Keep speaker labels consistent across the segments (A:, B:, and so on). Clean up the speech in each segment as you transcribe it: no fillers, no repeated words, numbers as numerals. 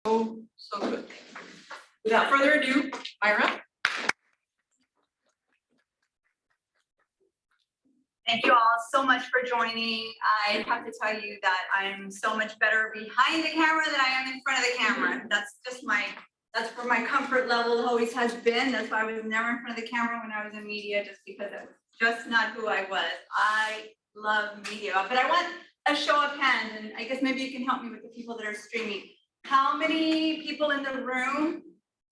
A: So good. Without further ado, Mayra.
B: Thank you all so much for joining. I have to tell you that I'm so much better behind the camera than I am in front of the camera. That's where my comfort level always has been. That's why I was never in front of the camera when I was in media, just because it was just not who I was. I love media, but I want a show of hands, and I guess maybe you can help me with the people that are streaming. How many people in the room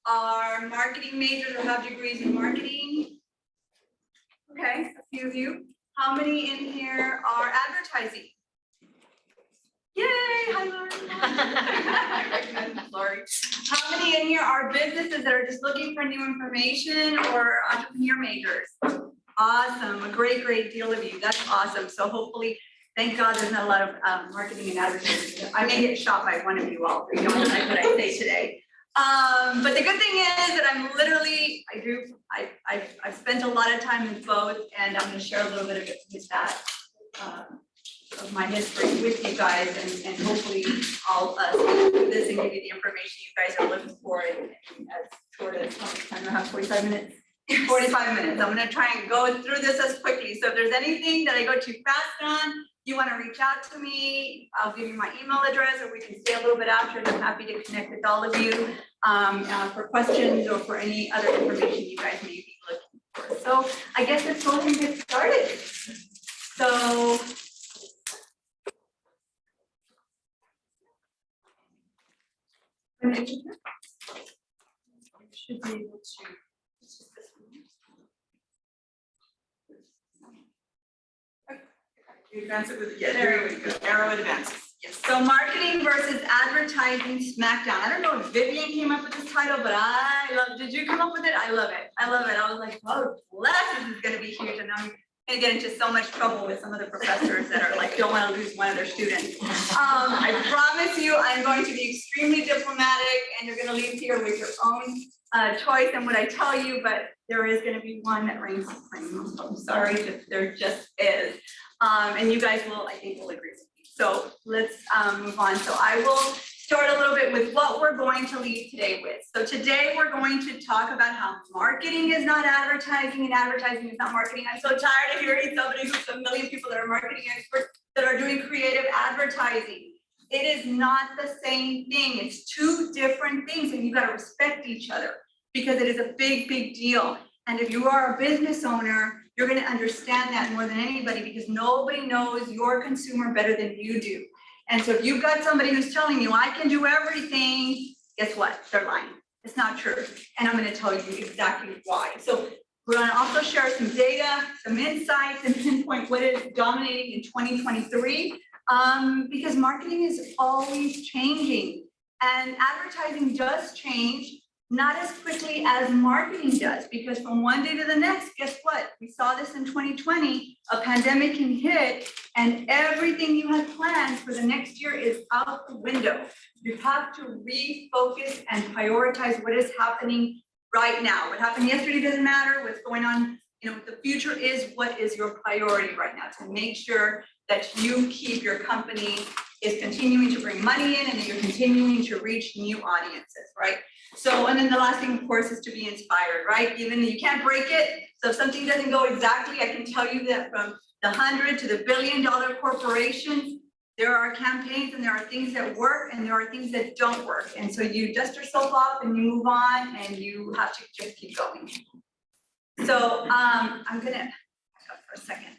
B: are marketing majors or have degrees in marketing? Okay, a few of you. How many in here are advertising? Yay, hi Lauren. Sorry. How many in here are businesses that are just looking for new information or entrepreneur majors? Awesome, a great deal of you. That's awesome. So hopefully, thank God there's not a lot of marketing and advertising. I may get shot by one of you all if you don't like what I say today. But the good thing is that I'm literally, I've spent a lot of time in both, and I'm going to share a little bit of it with that, of my history with you guys, and hopefully I'll do this and give you the information you guys are looking for in as short as, how much time do I have, 45 minutes? 45 minutes. I'm going to try and go through this as quickly. So if there's anything that I go too fast on, you want to reach out to me, I'll give you my email address, or we can stay a little bit after, and I'm happy to connect with all of you for questions or for any other information you guys may be looking for. So I guess let's go ahead and get started. So should be able to.
A: You advance it with, yeah, there we go. Arrow advances. Yes.
B: So marketing versus advertising smackdown. I don't know if Vivian came up with this title, but I love, did you come up with it? I love it. I love it. I was like, oh, bless, this is gonna be huge. And I'm gonna get into so much trouble with some of the professors that are like, don't wanna lose one of their students. I promise you, I'm going to be extremely diplomatic, and you're gonna leave here with your own choice and what I tell you, but there is gonna be one that reigns supreme. I'm sorry, there just is. And you guys will, I think, will agree with me. So let's move on. So I will start a little bit with what we're going to leave today with. So today we're going to talk about how marketing is not advertising and advertising is not marketing. I'm so tired of hearing somebody who's a million people that are marketing experts that are doing creative advertising. It is not the same thing. It's two different things, and you got to respect each other because it is a big deal. And if you are a business owner, you're going to understand that more than anybody, because nobody knows your consumer better than you do. And so if you've got somebody who's telling you, I can do everything, guess what? They're lying. It's not true. And I'm going to tell you exactly why. So we're going to also share some data, some insights, and pinpoint what is dominating in 2023, because marketing is always changing. And advertising does change, not as quickly as marketing does, because from one day to the next, guess what? We saw this in 2020, a pandemic can hit, and everything you had planned for the next year is out the window. You have to refocus and prioritize what is happening right now. What happened yesterday doesn't matter. What's going on, the future is what is your priority right now, to make sure that you keep your company is continuing to bring money in, and that you're continuing to reach new audiences, right? So, and then the last thing, of course, is to be inspired, right? Even you can't break it. So if something doesn't go exactly, I can tell you that from the 100 to the billion-dollar corporations, there are campaigns and there are things that work and there are things that don't work. And so you dust yourself off and you move on, and you have to just keep going. So I'm gonna back up for a second.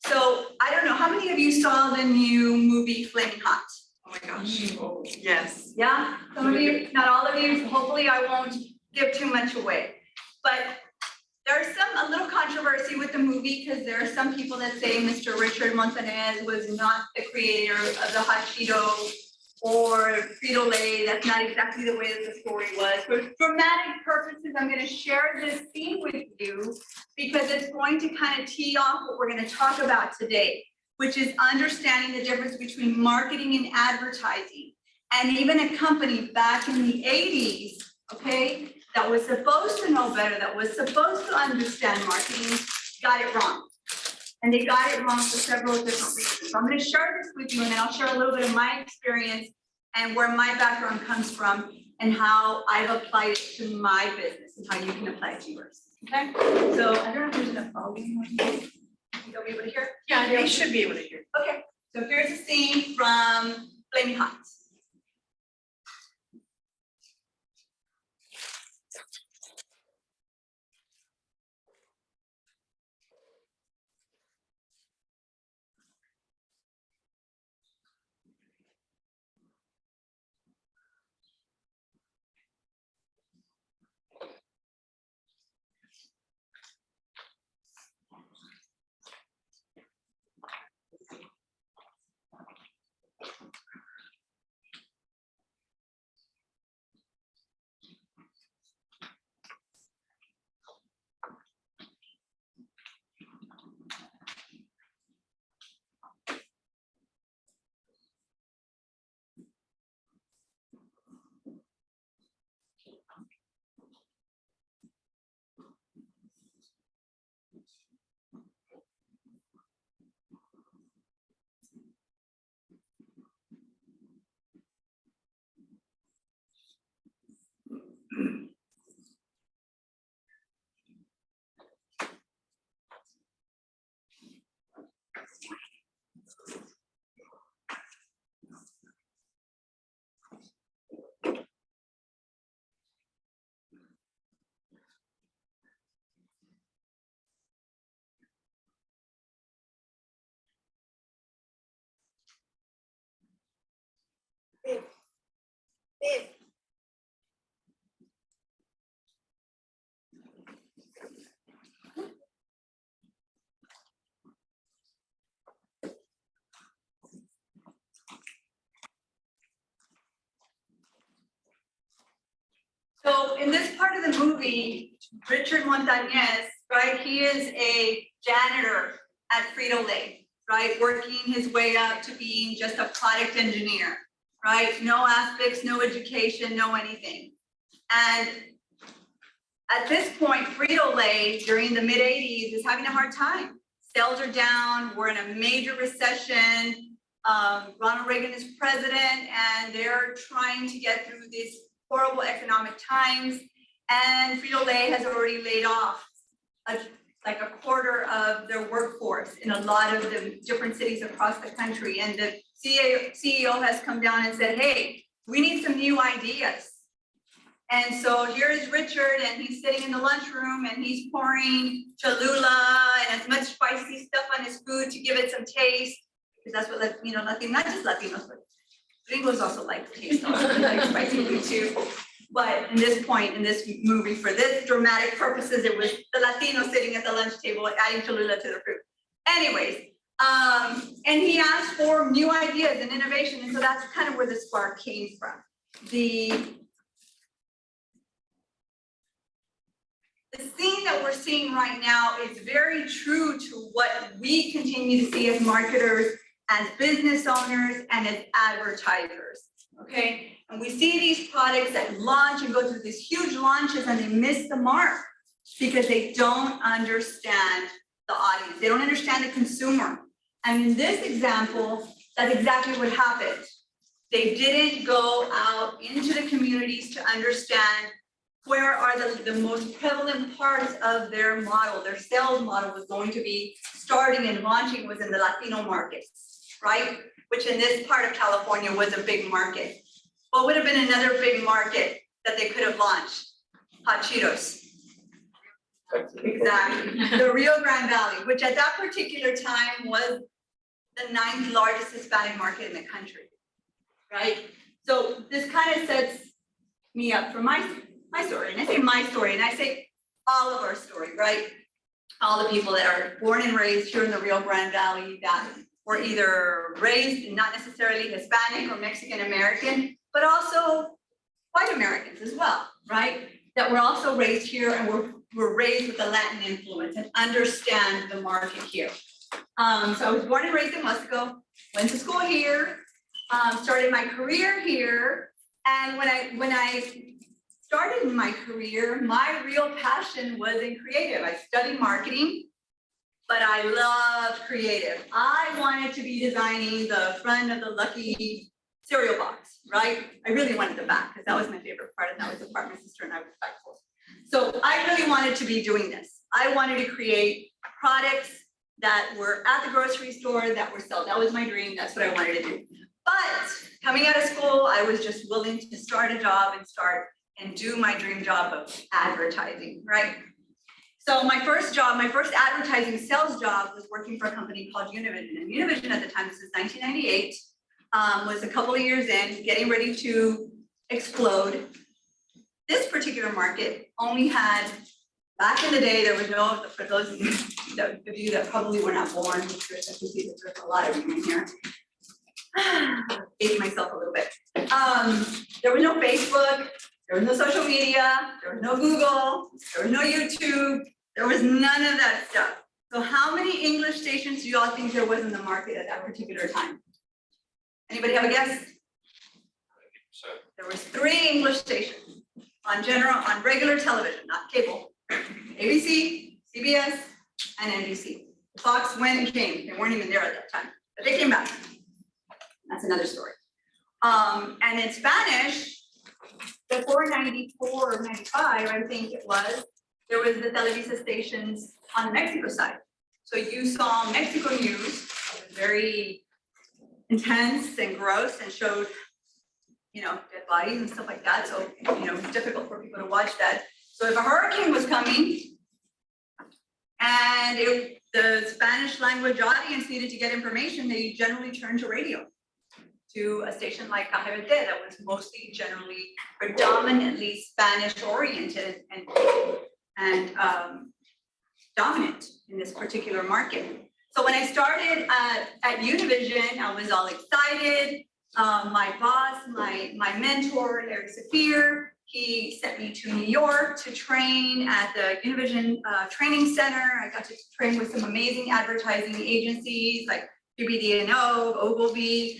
B: So I don't know, how many of you saw the new movie Flaming Hot?
A: Oh my gosh. Oh, yes.
B: Yeah, some of you, not all of you. Hopefully I won't give too much away. But there's a little controversy with the movie, because there are some people that say Mr. Richard Montanez was not the creator of the hot Cheeto or Frito-Lay. That's not exactly the way that the story was. For dramatic purposes, I'm going to share this scene with you, because it's going to kind of tee off what we're going to talk about today, which is understanding the difference between marketing and advertising. And even a company back in the 80s, okay, that was supposed to know better, that was supposed to understand marketing, got it wrong. And they got it wrong for several different reasons. So I'm going to share this with you, and then I'll share a little bit of my experience and where my background comes from, and how I've applied it to my business and how you can apply it to yours. Okay, so I don't know if there's enough volume. You'll be able to hear?
A: Yeah, they should be able to hear.
B: Okay, so here's a scene from Flaming Hot. So in this part of the movie, Richard Montañez, right, he is a janitor at Frito-Lay, right, working his way up to being just a product engineer, right? No aspects, no education, no anything. And at this point, Frito-Lay during the mid-'80s is having a hard time. Sales are down, we're in a major recession. Ronald Reagan is president and they're trying to get through these horrible economic times. And Frito-Lay has already laid off like a quarter of their workforce in a lot of the different cities across the country. And the CEO has come down and said, hey, we need some new ideas. And so here's Richard, and he's sitting in the lunchroom and he's pouring Cholula and as much spicy stuff on his food to give it some taste. Because that's what, you know, not just Latinos, but gringos also like taste, also they like spicy food too. But in this point, in this movie, for this dramatic purposes, it was the Latino sitting at the lunch table adding Cholula to the fruit. Anyways, and he asked for new ideas and innovation, and so that's kind of where the spark came from. The scene that we're seeing right now is very true to what we continue to see as marketers, as business owners, and as advertisers, okay? And we see these products that launch and go through these huge launches and they miss the mark because they don't understand the audience. They don't understand the consumer. And in this example, that's exactly what happened. They didn't go out into the communities to understand where are the most prevalent parts of their model. Their sales model was going to be starting and launching was in the Latino markets, right? Which in this part of California was a big market. What would have been another big market that they could have launched? Hot Cheetos. Exactly. The Rio Grande Valley, which at that particular time was the 9th largest Hispanic market in the country, right? So this kind of sets me up for my story. And I say my story, and I say all of our story, right? All the people that are born and raised here in the Rio Grande Valley that were either raised not necessarily Hispanic or Mexican American, but also white Americans as well, right? That were also raised here and were raised with the Latin influence and understand the market here. So I was born and raised in Weslaco, went to school here, started my career here. And when I started in my career, my real passion was in creative. I studied marketing, but I loved creative. I wanted to be designing the front of the Lucky cereal box, right? I really wanted the back because that was my favorite part, and that was the part my sister and I would fight for. So I really wanted to be doing this. I wanted to create products that were at the grocery store that were sold. That was my dream. That's what I wanted to do. But coming out of school, I was just willing to start a job and do my dream job of advertising, right? So my first advertising sales job was working for a company called Univision. And Univision at the time, this is 1998, was a couple of years in, getting ready to explode. This particular market only had, back in the day, there was no, for those of you that probably were not born, which I can see that there's a lot of you in here. Aging myself a little bit. There was no Facebook, there was no social media, there was no Google, there was no YouTube, there was none of that stuff. So how many English stations do y'all think there was in the market at that particular time? Anybody have a guess? There was 3 English stations on regular television, not cable. ABC, CBS, and NBC. Fox went and came. They weren't even there at that time, but they came back. That's another story. And in Spanish, before 94 or 95, I think it was, there was the Televisa stations on the Mexico side. So you saw Mexico news, very intense and gross, and showed, you know, dead bodies and stuff like that. So, you know, it's difficult for people to watch that. So if a hurricane was coming and the Spanish language audience needed to get information, they generally turned to radio, to a station like Cajavete that was mostly generally predominantly Spanish oriented and dominant in this particular market. So when I started at Univision, I was all excited. My boss, my mentor, Larry Saphir, he sent me to New York to train at the Innovation Training Center. I got to train with some amazing advertising agencies like BBD&O, Ogilvy,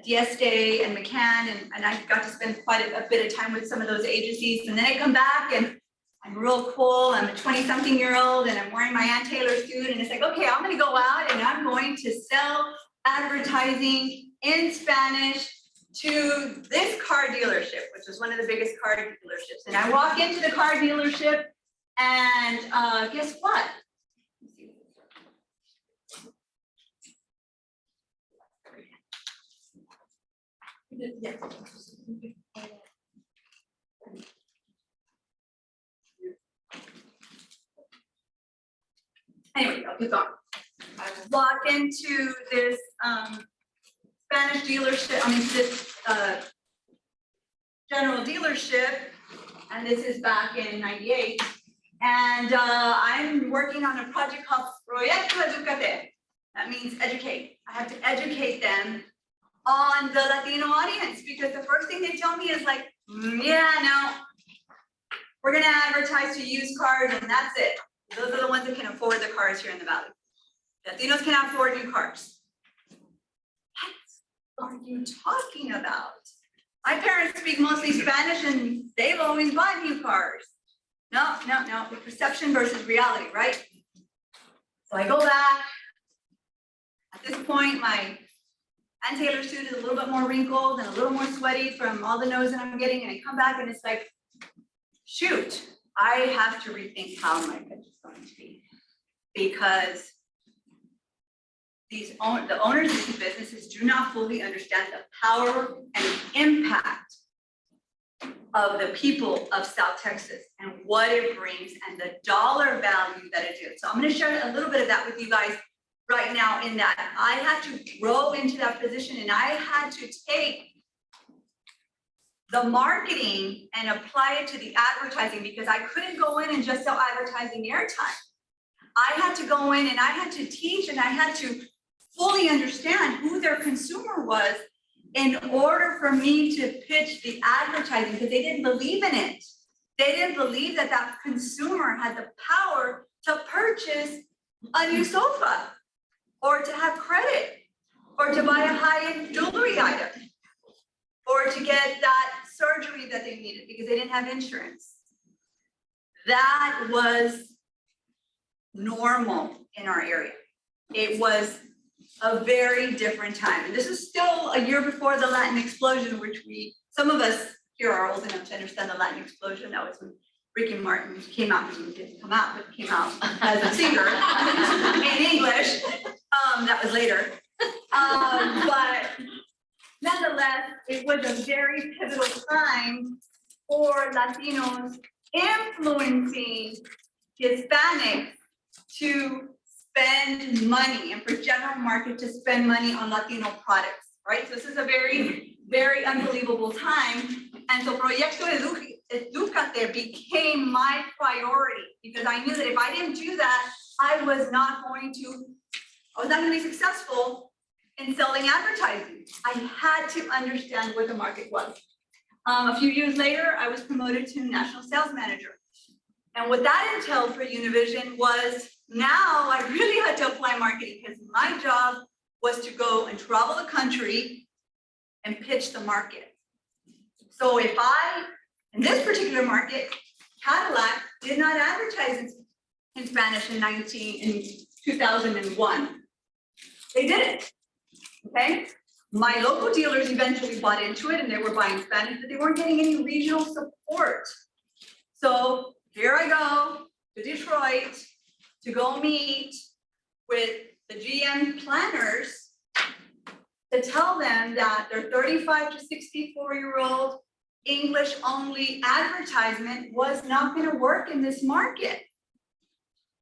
B: Dieste, and McCann, and I got to spend quite a bit of time with some of those agencies. And then I come back and I'm real cool. I'm a 20-something-year-old and I'm wearing my Ann Taylor suit, and it's like, okay, I'm gonna go out and I'm going to sell advertising in Spanish to this car dealership, which was one of the biggest car dealerships. And I walk into the car dealership and guess what? Yeah. Anyway, I'll keep going. I walk into this Spanish dealership, this general dealership, and this is back in '98. And I'm working on a project called Proyecto Educate. That means educate. I have to educate them on the Latino audience, because the first thing they tell me is like, yeah, no, we're gonna advertise to used cars and that's it. Those are the ones that can afford the cars here in the Valley. Latinos cannot afford new cars. What are you talking about? My parents speak mostly Spanish and they've always bought new cars. No, the perception versus reality, right? So I go back. At this point, my Ann Taylor suit is a little bit more wrinkled and a little more sweaty from all the nose that I'm getting, and I come back and it's like, shoot, I have to rethink how my pitch is going to be, because the owners of these businesses do not fully understand the power and impact of the people of South Texas and what it brings and the dollar value that it is. So I'm going to share a little bit of that with you guys right now, in that I had to grow into that position and I had to take the marketing and apply it to the advertising, because I couldn't go in and just sell advertising airtime. I had to go in and I had to teach and I had to fully understand who their consumer was in order for me to pitch the advertising, because they didn't believe in it. They didn't believe that that consumer had the power to purchase a new sofa, or to have credit, or to buy a high-end jewelry item, or to get that surgery that they needed because they didn't have insurance. That was normal in our area. It was a very different time. And this is still a year before the Latin explosion, which some of us here are old enough to understand the Latin explosion. That was when Ricky Martin came out, he didn't come out, but came out as a singer in English. That was later. But nonetheless, it was a very pivotal time for Latinos influencing Hispanics to spend money and for general market to spend money on Latino products, right? So this is a very, very unbelievable time. And so Proyecto Educate became my priority because I knew that if I didn't do that, I was not going to be successful in selling advertising. I had to understand what the market was. A few years later, I was promoted to national sales manager. And what that entailed for Univision was now I really had to apply marketing because my job was to go and travel the country and pitch the market. So if in this particular market, Cadillac did not advertise in Spanish in 2001. They didn't, okay? My local dealers eventually bought into it and they were buying Spanish, but they weren't getting any regional support. So here I go to Detroit to go meet with the GM planners to tell them that their 35 to 64-year-old English only advertisement was not going to work in this market.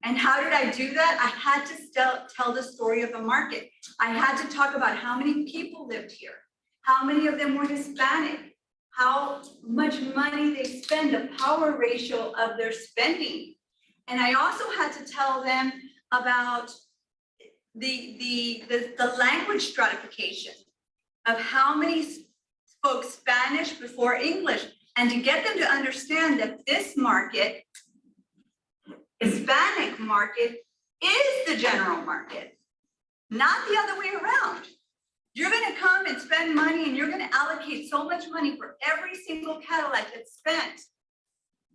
B: And how did I do that? I had to tell the story of the market. I had to talk about how many people lived here, how many of them were Hispanic, how much money they spend, the power ratio of their spending. And I also had to tell them about the language stratification of how many spoke Spanish before English, and to get them to understand that this market, Hispanic market, is the general market, not the other way around. You're going to come and spend money and you're going to allocate so much money for every single Cadillac that's spent.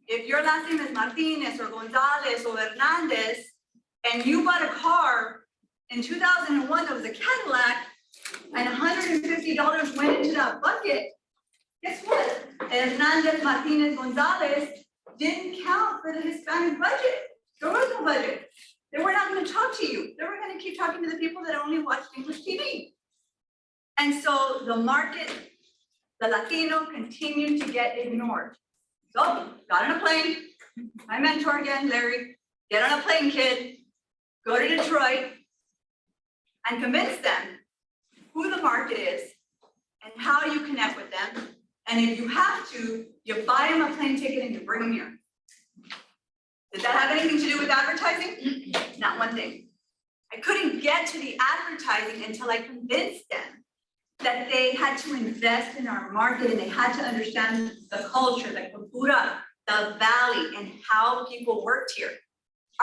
B: If your last name is Martinez or Gonzalez or Hernandez, and you bought a car in 2001 that was a Cadillac, and $150 went into that bucket, guess what? Hernandez, Martinez, Gonzalez didn't count for the Hispanic budget. There was no budget. They were not going to talk to you. They were going to keep talking to the people that only watched English TV. And so the market, the Latino, continued to get ignored. So got on a plane. My mentor again, Larry, get on a plane, kid, go to Detroit and convince them who the market is and how you connect with them. And if you have to, you buy them a plane ticket and you bring them here. Did that have anything to do with advertising? Not one thing. I couldn't get to the advertising until I convinced them that they had to invest in our market and they had to understand the culture, the cultura, the valley, and how people worked here.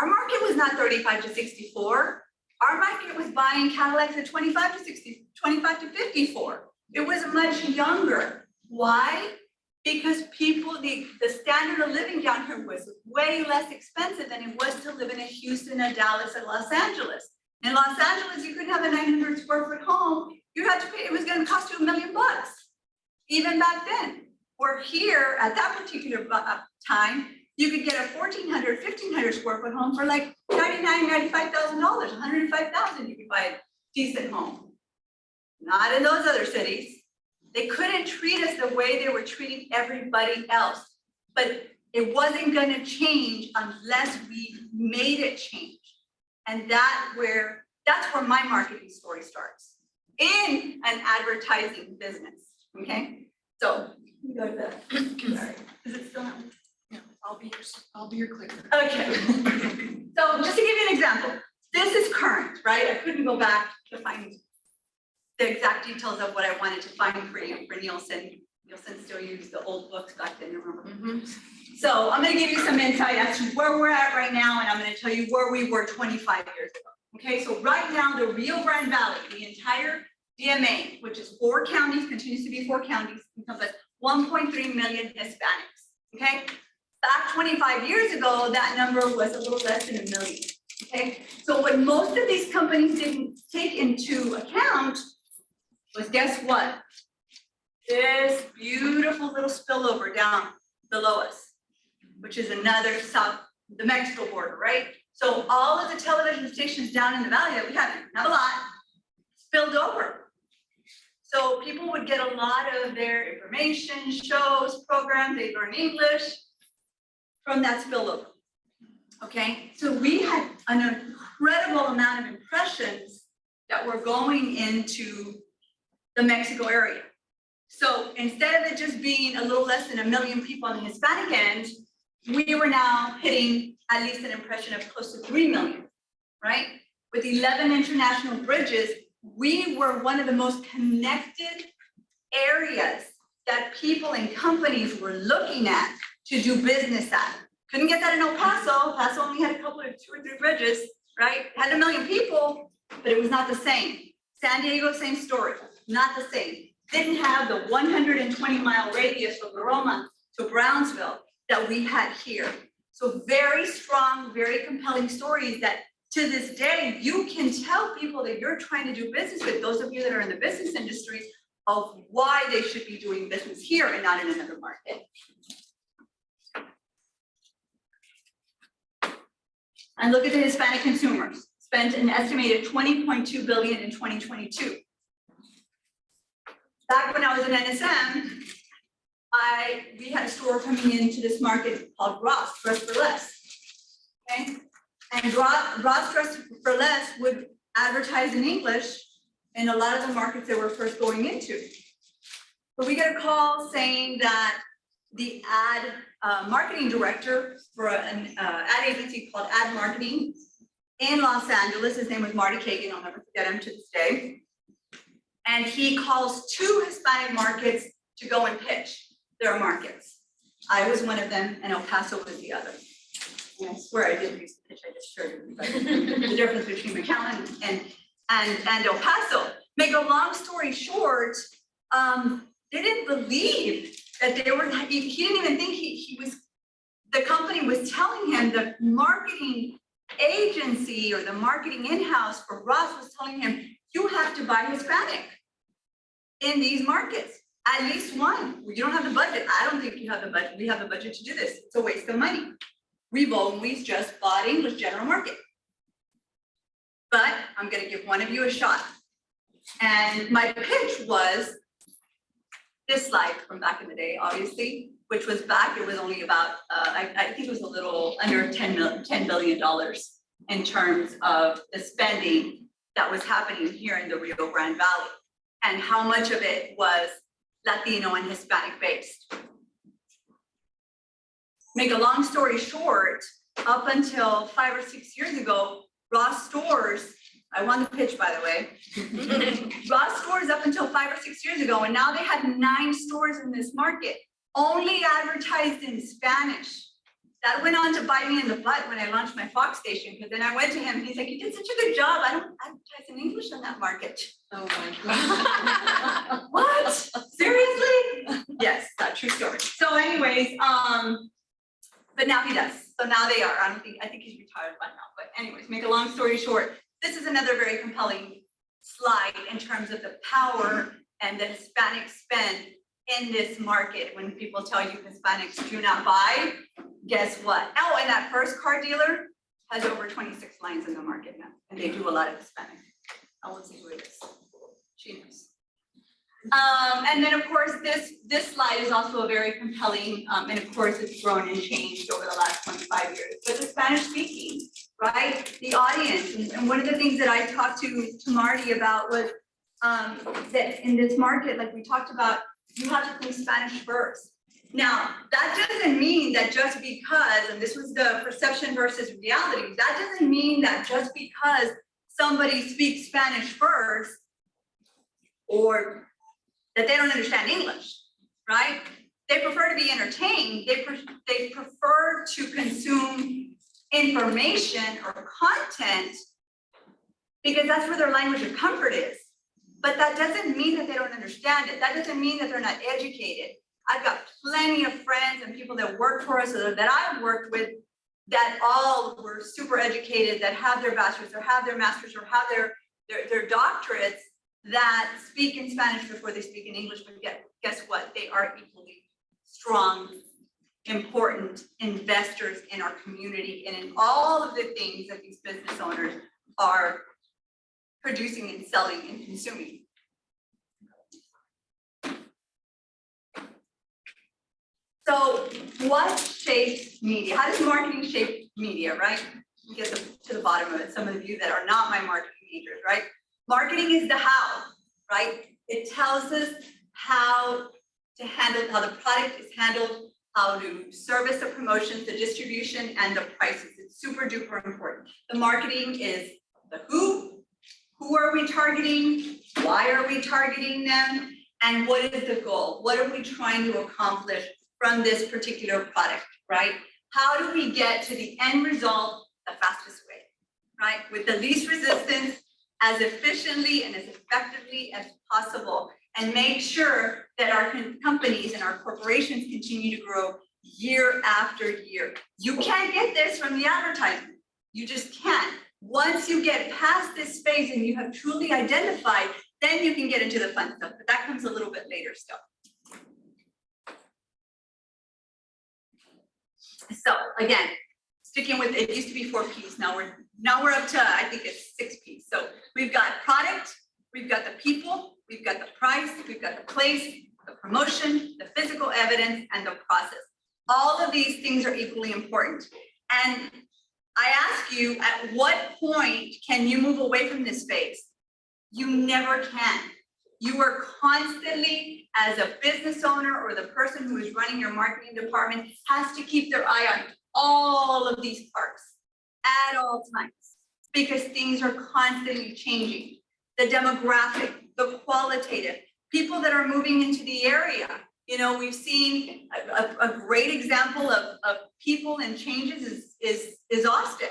B: Our market was not 35 to 64. Our market was buying Cadillacs at 25 to 60, 25 to 54. It was much younger. Why? Because people, the standard of living down here was way less expensive than it was to live in a Houston, a Dallas, and Los Angeles. In Los Angeles, you could have a 900 square foot home. You had to pay, it was going to cost you $1 million, even back then. Or here, at that particular time, you could get a 1,400, 1,500 square foot home for like $99,000, $95,000, $105,000. You could buy a decent home. Not in those other cities. They couldn't treat us the way they were treating everybody else. But it wasn't going to change unless we made it change. And that's where my marketing story starts, in an advertising business. Okay, so go to the. Sorry, is it still on?
C: No, I'll be your clicker.
B: Okay. So just to give you an example, this is current, right? I couldn't go back to find the exact details of what I wanted to find for you for Nielsen. Nielsen still used the old books back then, remember? So I'm going to give you some insight as to where we're at right now, and I'm going to tell you where we were 25 years ago. Okay, so right now, the Rio Grande Valley, the entire DMA, which is 4 counties, continues to be 4 counties, encompass 1.3 million Hispanics. Okay, back 25 years ago, that number was a little less than 1 million. Okay, so what most of these companies didn't take into account was, guess what? This beautiful little spillover down below us, which is another south, the Mexico border, right? So all of the television stations down in the valley that we have a lot, spilled over. So people would get a lot of their information, shows, programs, they learn English from that spillover. Okay, so we had an incredible amount of impressions that were going into the Mexico area. So instead of it just being a little less than 1 million people on the Hispanic end, we were now hitting at least an impression of close to 3 million, right? With 11 international bridges, we were one of the most connected areas that people and companies were looking at to do business at. Couldn't get that in El Paso. El Paso only had a couple of 2 or 3 bridges, right? Had 1 million people, but it was not the same. San Diego, same story, not the same. Didn't have the 120-mile radius from Roma to Brownsville that we had here. So very strong, very compelling stories that to this day, you can tell people that you're trying to do business with, those of you that are in the business industry, of why they should be doing business here and not in another market. And look at the Hispanic consumers, spent an estimated $20.2 billion in 2022. Back when I was in NSM, we had a store coming into this market called Ross, Dress for Less, okay? And Ross Dress for Less would advertise in English in a lot of the markets they were first going into. But we get a call saying that the ad marketing director for an ad agency called Ad Marketing in Los Angeles, his name was Marty Kagan, I'll never forget him to this day. And he calls 2 Hispanic markets to go and pitch their markets. I was one of them and El Paso was the other. And I swear I didn't use the pitch, I just showed everybody the difference between McAllen and El Paso. Make a long story short, they didn't believe that they were, he didn't even think he was, the company was telling him, the marketing agency or the marketing in-house for Ross was telling him, you have to buy Hispanic in these markets, at least one. You don't have the budget. I don't think you have the budget. We have the budget to do this. It's a waste of money. We've always just bought English general market. But I'm going to give one of you a shot. And my pitch was this slide from back in the day, obviously, which was back, it was only about, I think it was a little under $10 billion in terms of the spending that was happening here in the Rio Grande Valley, and how much of it was Latino and Hispanic based. Make a long story short, up until 5 or 6 years ago, Ross stores, I won the pitch, by the way. Ross stores up until 5 or 6 years ago, and now they had 9 stores in this market, only advertised in Spanish. That went on to bite me in the butt when I launched my Fox station, because then I went to him, he's like, you did such a good job, I don't advertise in English in that market.
C: Oh my God.
B: What? Seriously? Yes, that's true story. So anyways, but now he does. So now they are, I think he's retired by now, but anyways, make a long story short, this is another very compelling slide in terms of the power and the Hispanic spend in this market. When people tell you Hispanics do not buy, guess what? Oh, and that first car dealer has over 26 lines in the market now, and they do a lot of Hispanic. I won't see who it is. She knows. And then of course, this slide is also a very compelling, and of course it's grown and changed over the last 25 years, but the Spanish speaking, right? The audience, and one of the things that I talked to Marty about was that in this market, like we talked about, you have to think Spanish first. Now, that doesn't mean that just because, and this was the perception versus reality, that doesn't mean that just because somebody speaks Spanish first, or that they don't understand English, right? They prefer to be entertained. They prefer to consume information or content because that's where their language of comfort is. But that doesn't mean that they don't understand it. That doesn't mean that they're not educated. I've got plenty of friends and people that work for us or that I've worked with that all were super educated, that have their bachelor's or have their master's or have their doctorates, that speak in Spanish before they speak in English, but guess what? They are equally strong, important investors in our community and in all of the things that these business owners are producing and selling and consuming. So what shapes media? How does marketing shape media, right? We get to the bottom of it, some of you that are not my marketing majors, right? Marketing is the how, right? It tells us how to handle, how the product is handled, how to service the promotions, the distribution, and the prices. It's super duper important. The marketing is the who are we targeting, why are we targeting them, and what is the goal? What are we trying to accomplish from this particular product, right? How do we get to the end result the fastest way, right? With the least resistance, as efficiently and as effectively as possible, and make sure that our companies and our corporations continue to grow year after year. You can't get this from the advertisement. You just can't. Once you get past this phase and you have truly identified, then you can get into the fun stuff, but that comes a little bit later still. So again, sticking with, it used to be 4 Ps, now we're up to, I think it's 6 Ps. So we've got product, we've got the people, we've got the price, we've got the place, the promotion, the physical evidence, and the process. All of these things are equally important. And I ask you, at what point can you move away from this phase? You never can. You are constantly, as a business owner or the person who is running your marketing department, has to keep their eye on all of these parts at all times, because things are constantly changing. The demographic, the qualitative, people that are moving into the area. You know, we've seen a great example of people and changes is Austin.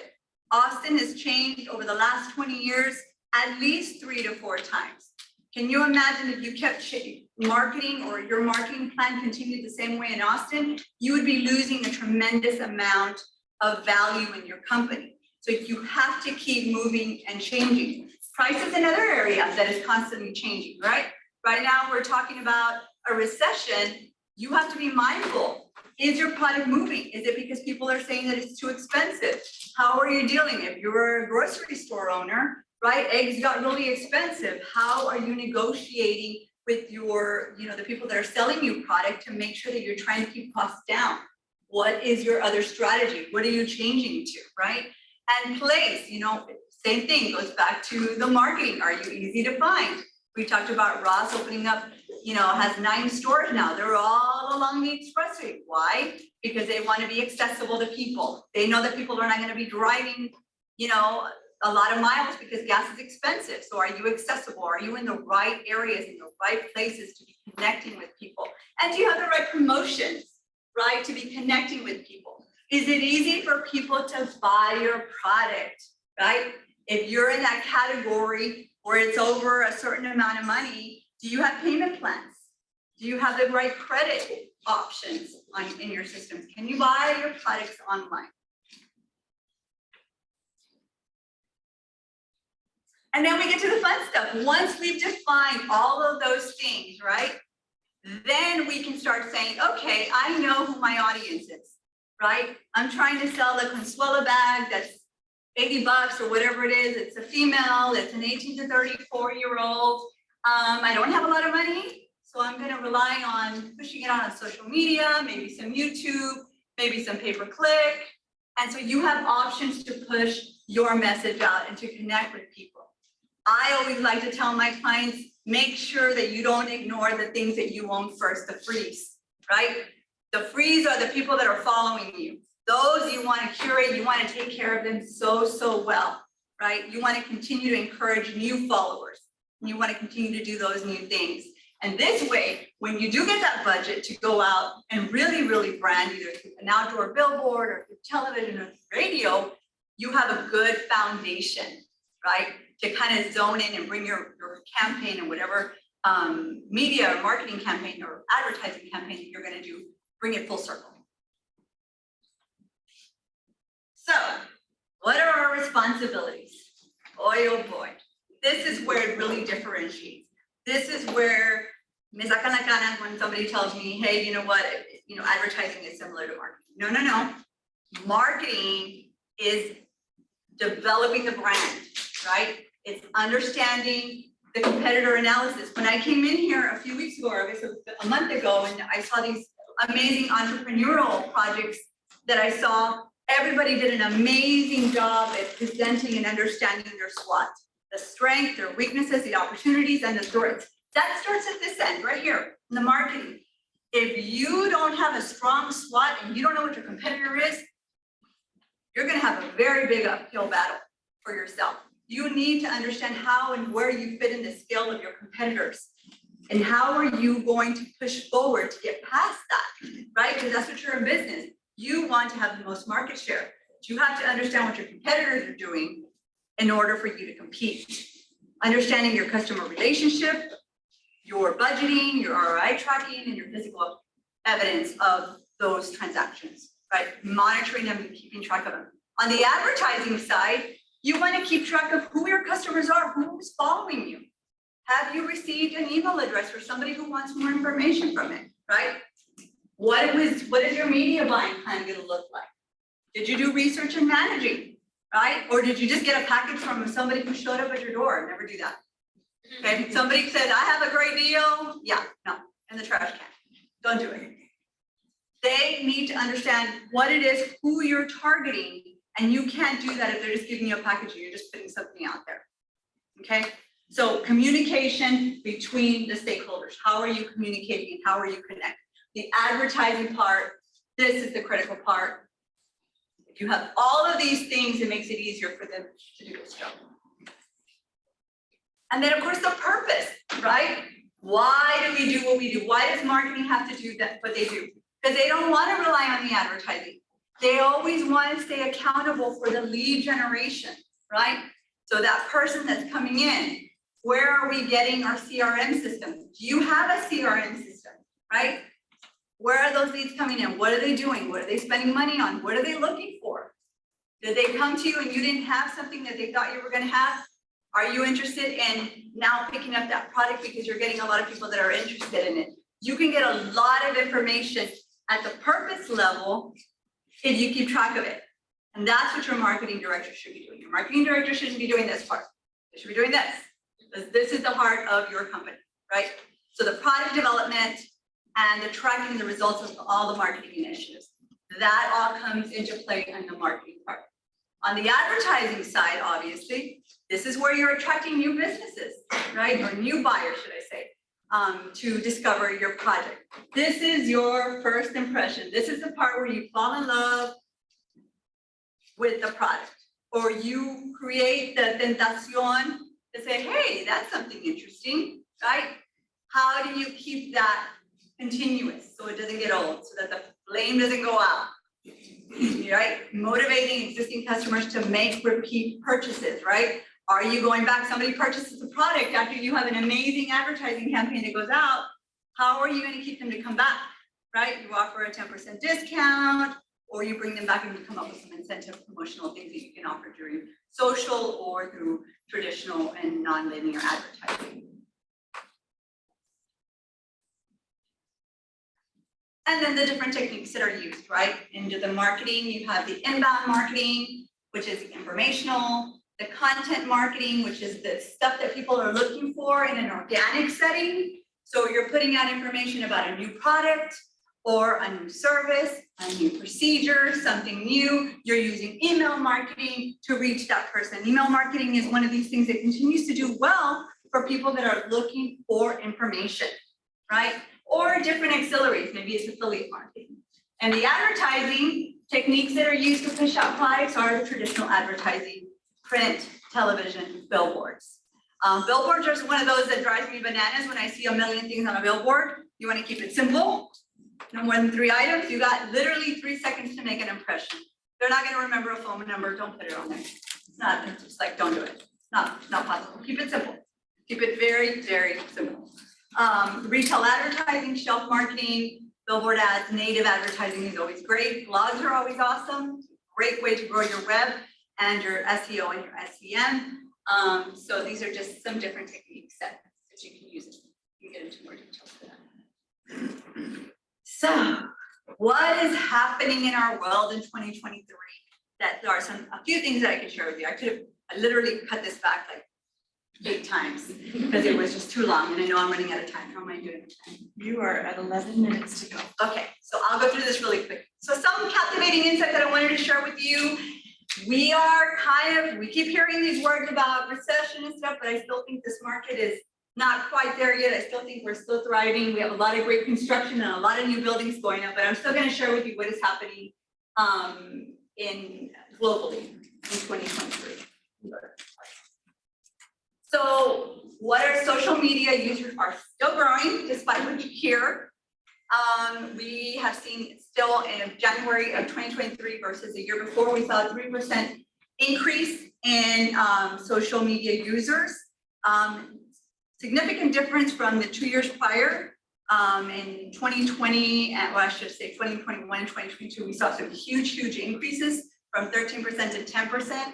B: Austin has changed over the last 20 years at least 3 to 4 times. Can you imagine if you kept marketing, or your marketing plan continued the same way in Austin? You would be losing a tremendous amount of value in your company. So you have to keep moving and changing. Price is another area that is constantly changing, right? Right now we're talking about a recession. You have to be mindful. Is your product moving? Is it because people are saying that it's too expensive? How are you dealing? If you're a grocery store owner, right? Eggs got really expensive. How are you negotiating with your, the people that are selling you product to make sure that you're trying to keep costs down? What is your other strategy? What are you changing to, right? And place, same thing, goes back to the marketing. Are you easy to find? We talked about Ross opening up, has 9 stores now. They're all along the expressway. Why? Because they want to be accessible to people. They know that people are not going to be driving, a lot of miles because gas is expensive. So are you accessible? Are you in the right areas, in the right places to be connecting with people? And do you have the right promotions, right, to be connecting with people? Is it easy for people to buy your product, right? If you're in that category where it's over a certain amount of money, do you have payment plans? Do you have the right credit options in your systems? Can you buy your products online? And then we get to the fun stuff. Once we've defined all of those things, right? Then we can start saying, okay, I know who my audience is, right? I'm trying to sell a Consuela bag that's $80 or whatever it is. It's a female, it's an 18 to 34-year-old. I don't have a lot of money, so I'm gonna rely on pushing it on social media, maybe some YouTube, maybe some pay-per-click. And so you have options to push your message out and to connect with people. I always like to tell my clients, make sure that you don't ignore the things that you own first, the frees, right? The frees are the people that are following you. Those you want to curate, you want to take care of them so well, right? You want to continue to encourage new followers. And you want to continue to do those new things. And this way, when you do get that budget to go out and really brand, either through an outdoor billboard or through television or radio, you have a good foundation, right? To kind of zone in and bring your campaign and whatever media or marketing campaign or advertising campaign that you're going to do, bring it full circle. So, what are our responsibilities? Boy, oh boy, this is where it really differentiates. This is where me sacan la cara when somebody tells me, hey, you know what, advertising is similar to marketing. No, no, no. Marketing is developing the brand, right? It's understanding the competitor analysis. When I came in here a few weeks ago, or I guess a month ago, and I saw these amazing entrepreneurial projects that I saw, everybody did an amazing job at presenting and understanding their SWOT, the strength, their weaknesses, the opportunities, and the threats. That starts at this end, right here, in the marketing. If you don't have a strong SWOT and you don't know what your competitor is, you're gonna have a very big uphill battle for yourself. You need to understand how and where you fit in the scale of your competitors. And how are you going to push forward to get past that, right? Because that's what you're in business. You want to have the most market share. But you have to understand what your competitors are doing in order for you to compete. Understanding your customer relationship, your budgeting, your ROI tracking, and your physical evidence of those transactions, right? Monitoring them and keeping track of them. On the advertising side, you want to keep track of who your customers are, who's following you. Have you received an email address for somebody who wants more information from it, right? What is your media buying plan going to look like? Did you do research and managing, right? Or did you just get a package from somebody who showed up at your door? Never do that. Okay, somebody said, I have a great deal. Yeah, no, in the trash can. Don't do it. They need to understand what it is, who you're targeting, and you can't do that if they're just giving you a package and you're just putting something out there. Okay? So communication between the stakeholders. How are you communicating and how are you connecting? The advertising part, this is the critical part. If you have all of these things, it makes it easier for them to do this job. And then of course the purpose, right? Why do we do what we do? Why does marketing have to do that, what they do? Because they don't want to rely on the advertising. They always want to stay accountable for the lead generation, right? So that person that's coming in, where are we getting our CRM system? Do you have a CRM system, right? Where are those leads coming in? What are they doing? What are they spending money on? What are they looking for? Did they come to you and you didn't have something that they thought you were going to have? Are you interested in now picking up that product because you're getting a lot of people that are interested in it? You can get a lot of information at the purpose level if you keep track of it. And that's what your marketing director should be doing. Your marketing director shouldn't be doing this part. They should be doing this. Because this is the heart of your company, right? So the product development and the tracking the results of all the marketing initiatives, that all comes into play in the marketing part. On the advertising side, obviously, this is where you're attracting new businesses, right? Or new buyers, should I say, to discover your project. This is your first impression. This is the part where you fall in love with the product, or you create the tentación to say, hey, that's something interesting, right? How do you keep that continuous so it doesn't get old, so that the flame doesn't go out, right? Motivating existing customers to make repeat purchases, right? Are you going back? Somebody purchases a product after you have an amazing advertising campaign that goes out. How are you going to keep them to come back, right? You offer a 10% discount, or you bring them back and you come up with some incentive promotional things that you can offer during social or through traditional and non-linear advertising. And then the different techniques that are used, right? Into the marketing, you have the inbound marketing, which is informational, the content marketing, which is the stuff that people are looking for in an organic setting. So you're putting out information about a new product or a new service, a new procedure, something new. You're using email marketing to reach that person. Email marketing is one of these things that continues to do well for people that are looking for information, right? Or different auxiliaries, maybe it's affiliate marketing. And the advertising techniques that are used to push out products are the traditional advertising, print, television, billboards. Billboards are one of those that drives me bananas when I see a million things on a billboard. You want to keep it simple, no more than 3 items. You got literally 3 seconds to make an impression. They're not going to remember a phone number. Don't put it on there. It's just like, don't do it. It's not possible. Keep it simple. Keep it very, very simple. Retail advertising, shelf marketing, billboard ads, native advertising is always great. Blogs are always awesome. great way to grow your web and your SEO and your SEM. So these are just some different techniques that you can use. You can get into more detail for that. So what is happening in our world in 2023? That there are a few things that I can share with you. I literally cut this back like 8 times because it was just too long, and I know I'm running out of time. How am I doing with time?
A: You are at 11 minutes to go.
B: Okay, so I'll go through this really quick. So some captivating insight that I wanted to share with you. We keep hearing these words about recession and stuff, but I still think this market is not quite there yet. I still think we're still thriving. We have a lot of great construction and a lot of new buildings going up, but I'm still going to share with you what is happening globally in 2023. So what our social media users are still growing despite what you hear. We have seen still in January of 2023 versus the year before, we saw a 3% increase in social media users. Significant difference from the 2 years prior. In 2020, well, I should say 2021 and 2022, we saw some huge increases from 13% to 10%.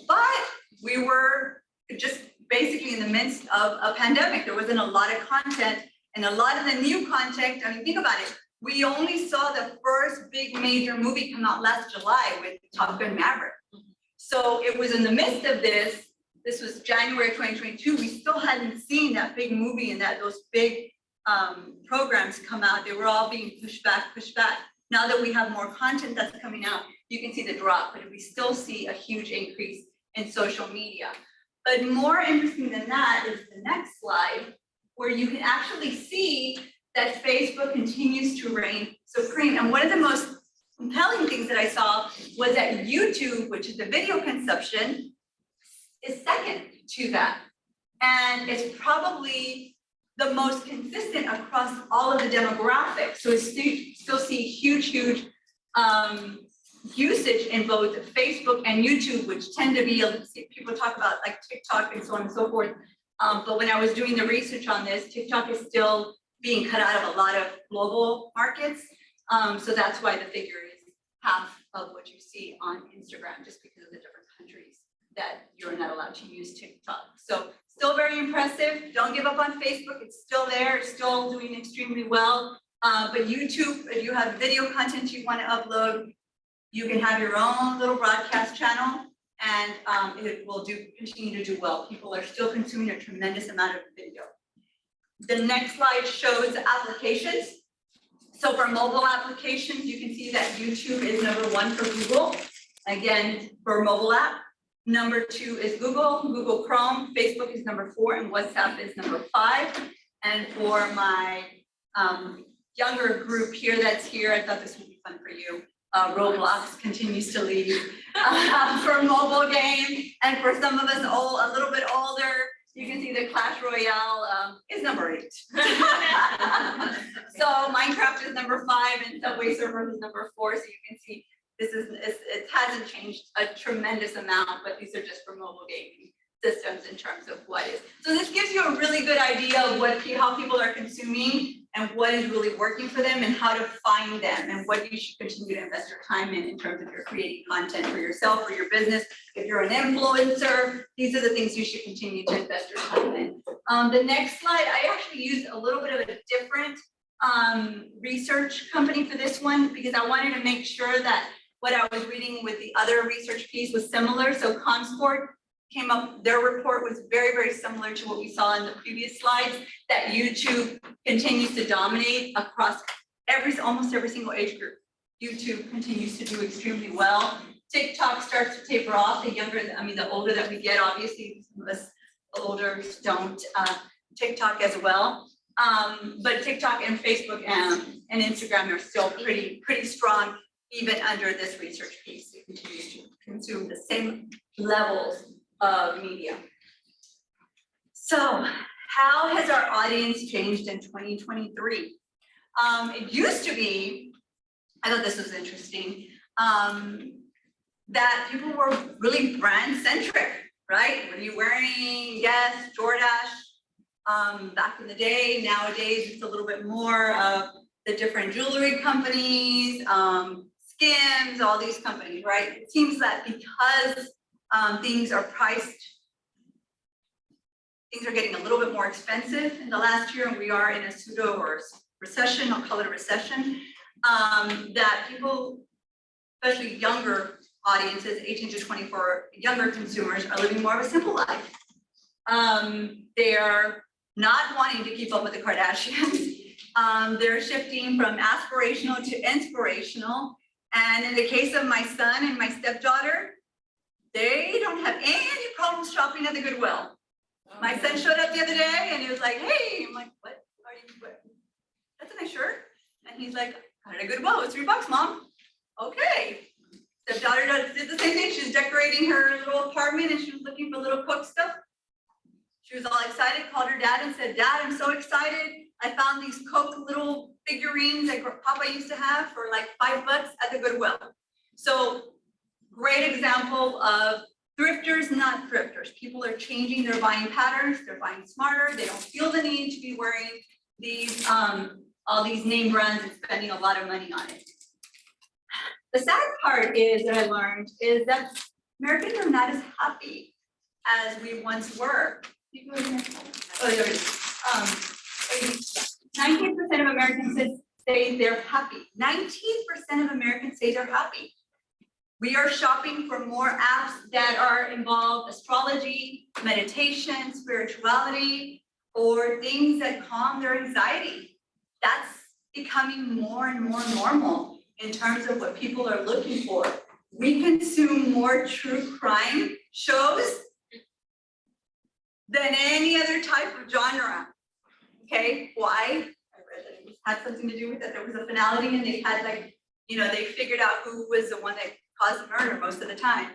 B: But we were just basically in the midst of a pandemic. There wasn't a lot of content, and a lot of the new content, I mean, think about it. We only saw the first big major movie come out last July with Top Gun Maverick. So it was in the midst of this was January 2022, we still hadn't seen that big movie and those big programs come out. They were all being pushed back. Now that we have more content that's coming out, you can see the drop, but we still see a huge increase in social media. But more interesting than that is the next slide, where you can actually see that Facebook continues to reign supreme. And one of the most compelling things that I saw was that YouTube, which is the video consumption, is second to that. And it's probably the most consistent across all of the demographics. So we still see huge usage in both Facebook and YouTube, which tend to be, people talk about like TikTok and so on and so forth. But when I was doing the research on this, TikTok is still being cut out of a lot of global markets. So that's why the figure is half of what you see on Instagram, just because of the different countries that you're not allowed to use TikTok. So still very impressive. Don't give up on Facebook. It's still there, it's still doing extremely well. But YouTube, if you have video content you want to upload, you can have your own little broadcast channel, and it will continue to do well. People are still consuming a tremendous amount of video. The next slide shows applications. So for mobile applications, you can see that YouTube is #1 for Google. Again, for mobile app. #2 is Google Chrome. Facebook is #4, and WhatsApp is #5. And for my younger group here that's here, I thought this would be fun for you. Roblox continues to lead for mobile game, and for some of us a little bit older, you can see that Clash Royale is #8. So Minecraft is #5, and Subway Surfers is #4. So you can see it hasn't changed a tremendous amount, but these are just for mobile gaming systems in terms of what is. So this gives you a really good idea of how people are consuming and what is really working for them and how to find them and what you should continue to invest your time in terms of your creating content for yourself or your business. If you're an influencer, these are the things you should continue to invest your time in. The next slide, I actually used a little bit of a different research company for this one because I wanted to make sure that what I was reading with the other research piece was similar. So Comscore came up, their report was very similar to what we saw in the previous slides, that YouTube continues to dominate across almost every single age group. YouTube continues to do extremely well. TikTok starts to taper off. The older that we get, obviously, some of us older don't TikTok as well. But TikTok and Facebook and Instagram are still pretty strong, even under this research piece. It continues to consume the same levels of media. So how has our audience changed in 2023? It used to be, I thought this was interesting, that people were really brand centric, right? What are you wearing? Yes, DoorDash. Back in the day, nowadays it's a little bit more of the different jewelry companies, Skims, all these companies, right? It seems that because things are getting a little bit more expensive in the last year, and we are in a pseudo or recession, I'll call it a recession, that people, especially younger audiences, 18 to 24, younger consumers are living more of a simple life. They're not wanting to keep up with the Kardashians. They're shifting from aspirational to inspirational. And in the case of my son and my stepdaughter, they don't have any problems shopping at the Goodwill. My son showed up the other day and he was like, hey, I'm like, what? That's a nice shirt. And he's like, got it at Goodwill, it's $3, Mom. Okay. Stepdaughter did the same thing. She's decorating her little apartment and she was looking for little cook stuff. She was all excited, called her dad and said, Dad, I'm so excited. I found these Coke little figurines that Papa used to have for like $5 at the Goodwill. So great example of thrifters, not thrifters. People are changing their buying patterns. They're buying smarter. They don't feel the need to be wearing these, all these name brands and spending a lot of money on it. The sad part is that I learned is that Americans are not as happy as we once were. People are oh, there it is. 19% of Americans say they're happy. 19% of Americans say they're happy. We are shopping for more apps that are involved astrology, meditation, spirituality, or things that calm their anxiety. That's becoming more and more normal in terms of what people are looking for. We consume more true crime shows than any other type of genre. Okay, why? I read that it had something to do with that. There was a finality and they had like, you know, they figured out who was the one that caused the murder most of the time.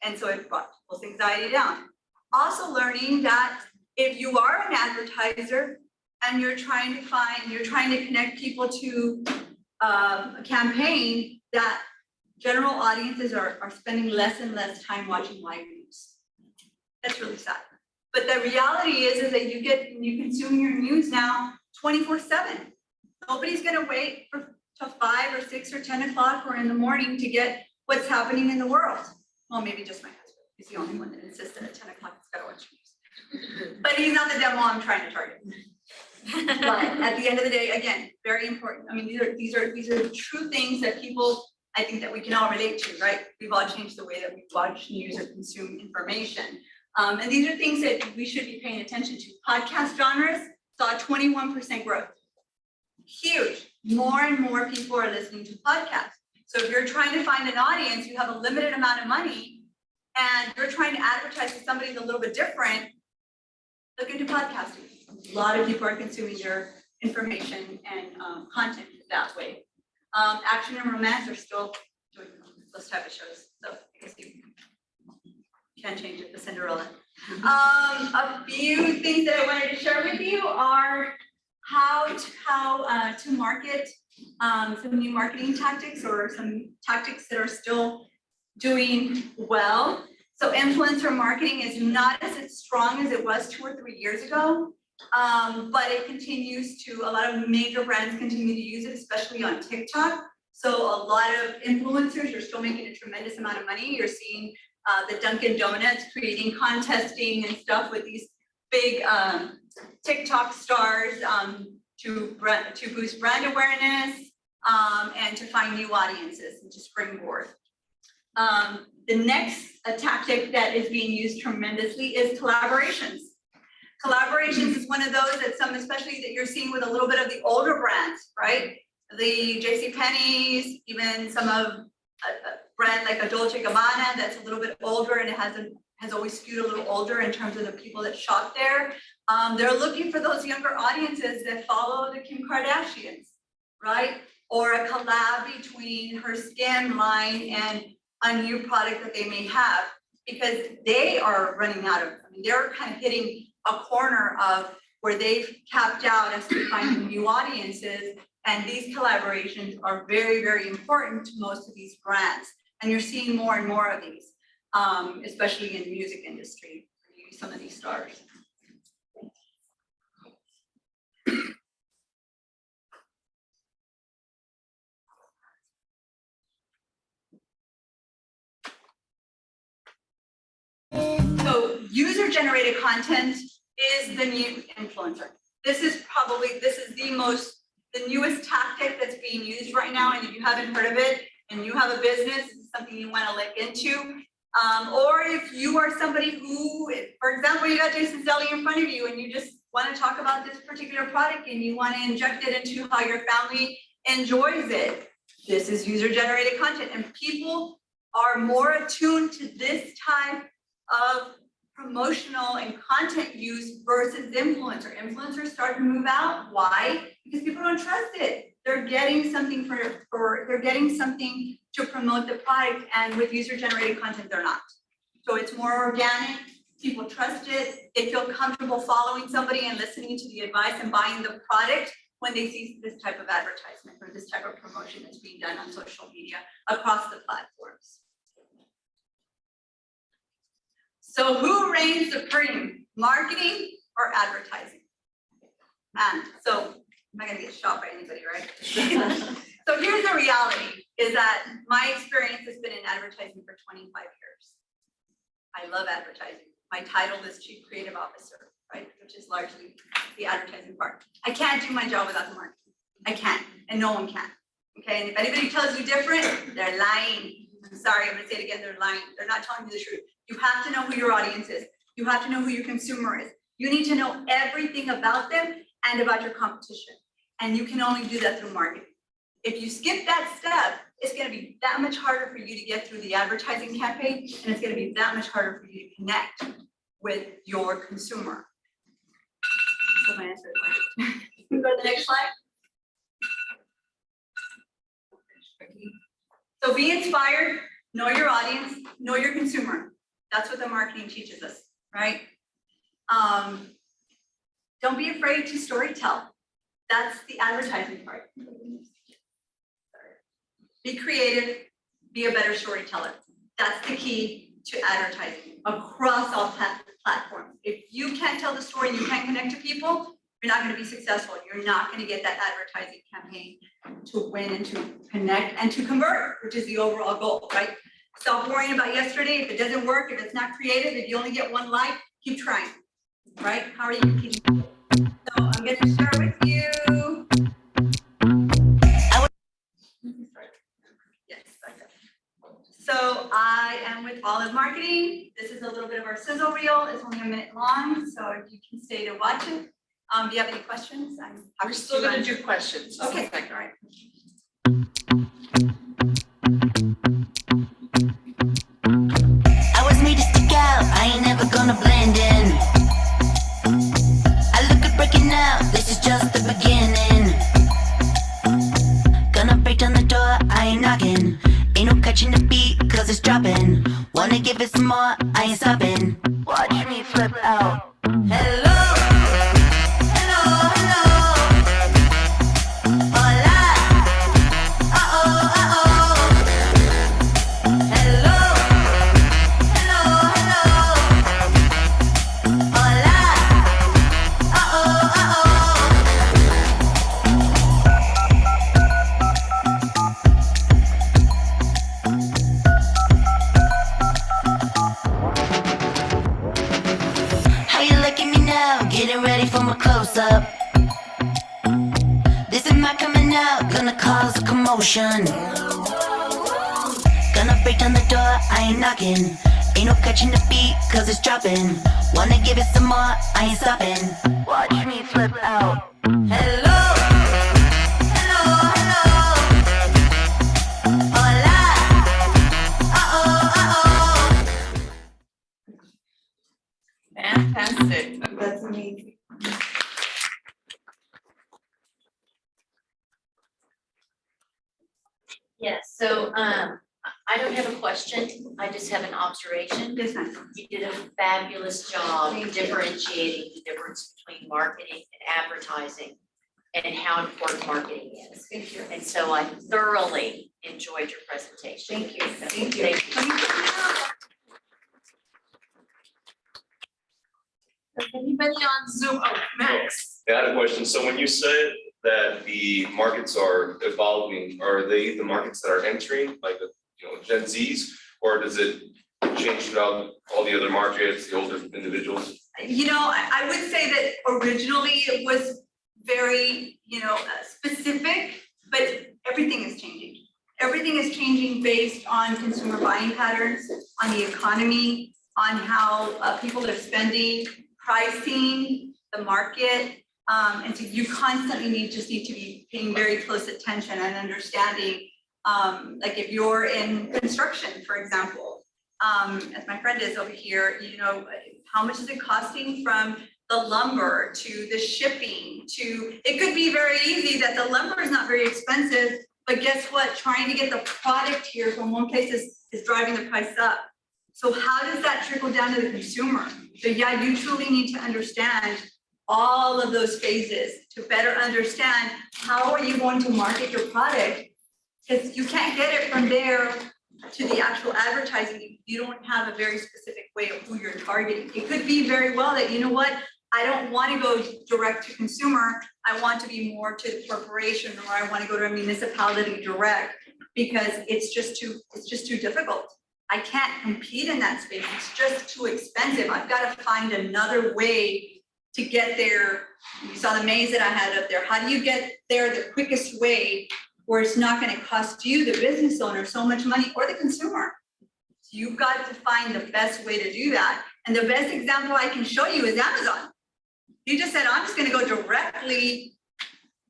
B: And so it brought people's anxiety down. Also learning that if you are an advertiser and you're trying to connect people to a campaign, that general audiences are spending less and less time watching live news. That's really sad. But the reality is that you consume your news now 24/7. Nobody's gonna wait till 5 or 6 or 10 o'clock or in the morning to get what's happening in the world. Well, maybe just my husband. He's the only one that insists that at 10 o'clock he's gotta watch news. But he's not the demo I'm trying to target. But at the end of the day, again, very important. I mean, these are true things that people, I think that we can all relate to, right? We've all changed the way that we watch news or consume information. And these are things that we should be paying attention to. Podcast genres saw 21% growth. Huge. More and more people are listening to podcasts. So if you're trying to find an audience, you have a limited amount of money, and you're trying to advertise to somebody that's a little bit different, look into podcasting. A lot of people are consuming their information and content that way. Action and romance are still doing those type of shows. So I guess you can't change it, the Cinderella. A few things that I wanted to share with you are how to market some new marketing tactics or some tactics that are still doing well. So influencer marketing is not as strong as it was 2 or 3 years ago, but it continues to, a lot of major brands continue to use it, especially on TikTok. So a lot of influencers are still making a tremendous amount of money. You're seeing the Dunkin' Donuts creating contesting and stuff with these big TikTok stars to boost brand awareness and to find new audiences and to springboard. The next tactic that is being used tremendously is collaborations. Collaborations is one of those that some, especially that you're seeing with a little bit of the older brands, right? The JCPenney's, even some of a brand like a Dolce & Gabbana that's a little bit older and it has always skewed a little older in terms of the people that shop there. They're looking for those younger audiences that follow the Kim Kardashians, right? Or a collab between her skin line and a new product that they may have, because they are running out of, I mean, they're kind of hitting a corner of where they've tapped out as to finding new audiences. And these collaborations are very, very important to most of these brands. And you're seeing more and more of these, especially in the music industry, some of these stars. user-generated content is the new influencer. This is the newest tactic that's being used right now, and if you haven't heard of it and you have a business, this is something you want to look into. Or if you are somebody who, for example, you got Jason's Deli in front of you and you just want to talk about this particular product and you want to inject it into how your family enjoys it. This is user-generated content, and people are more attuned to this type of promotional and content use versus influencer. Influencers start to move out. Why? Because people don't trust it. They're getting something they're getting something to promote the product, and with user-generated content, they're not. So it's more organic. People trust it. They feel comfortable following somebody and listening to the advice and buying the product when they see this type of advertisement or this type of promotion that's being done on social media across the platforms. So who reigns supreme, marketing or advertising? And so I'm not gonna get shot by anybody, right? So here's the reality, is that my experience has been in advertising for 25 years. I love advertising. My title is Chief Creative Officer, right? Which is largely the advertising part. I can't do my job without the marketing. I can't, and no one can. Okay, and if anybody tells you different, they're lying. I'm sorry, I'm gonna say it again, they're lying. They're not telling you the truth. You have to know who your audience is. You have to know who your consumer is. You need to know everything about them and about your competition. And you can only do that through marketing. If you skip that step, it's gonna be that much harder for you to get through the advertising campaign, and it's gonna be that much harder for you to connect with your consumer. So my answer is can we go to the next slide? So be inspired, know your audience, know your consumer. That's what the marketing teaches us, right? Don't be afraid to storytell. That's the advertising part. Be creative, be a better storyteller. That's the key to advertising across all platforms. If you can't tell the story and you can't connect to people, you're not going to be successful. You're not going to get that advertising campaign to win and to connect and to convert, which is the overall goal, right? Stop worrying about yesterday. If it doesn't work, if it's not creative, if you only get one like, keep trying, right? How are you keeping? So I'm going to share with you. So I am with Olive Marketing. This is a little bit of our sizzle reel. It's only a minute long, so if you can stay to watch it. Do you have any questions?
C: We're still gonna do questions.
B: Okay, all right.
D: I was made to stick out, I ain't never gonna blend in. I look at breaking out, this is just the beginning. Gonna break down the door, I ain't knocking. Ain't no catching the beat, cause it's dropping. Wanna give it some more, I ain't stopping. Watch me flip out. Hello, hello, hello. Hola, uh-oh, uh-oh. Hello, hello, hello. Hola, uh-oh, uh-oh. How you looking me now? Getting ready for my close-up. This is my coming out, gonna cause a commotion. Gonna break down the door, I ain't knocking. Ain't no catching the beat, cause it's dropping. Wanna give it some more, I ain't stopping. Watch me flip out. Hello, hello, hello. Hola, uh-oh, uh-oh.
C: Fantastic.
B: That's amazing.
E: Yes, so I don't have a question, I just have an observation.
B: Yes, ma'am.
E: You did a fabulous job
B: Thank you.
E: differentiating the difference between marketing and advertising and how important marketing is.
B: Thank you.
E: And so I thoroughly enjoyed your presentation.
B: Thank you. Thank you.
E: Thank you.
C: Anybody on Zoom? Oh, Max.
F: I had a question. So when you said that the markets are evolving, are they the markets that are entering, like the Gen Zs, or does it change throughout all the other markets, the older individuals?
B: You know, I would say that originally it was very, specific, but everything is changing. Everything is changing based on consumer buying patterns, on the economy, on how people are spending, pricing, the market. And so you constantly just need to be paying very close attention and understanding, like if you're in construction, for example, as my friend is over here, how much is it costing from the lumber to the shipping to, it could be very easy that the lumber is not very expensive, but guess what? Trying to get the product here from one place is driving the price up. So how does that trickle down to the consumer? So yeah, you truly need to understand all of those phases to better understand how are you going to market your product, because you can't get it from there to the actual advertising. You don't have a very specific way of who you're targeting. It could be very well that, you know what, I don't want to go direct to consumer. I want to be more to the corporation, or I want to go to a municipality direct, because it's just too difficult. I can't compete in that space. It's just too expensive. I've got to find another way to get there. You saw the maze that I had up there. How do you get there the quickest way where it's not going to cost you, the business owner, so much money, or the consumer? So you've got to find the best way to do that. And the best example I can show you is Amazon. You just said, I'm just going to go directly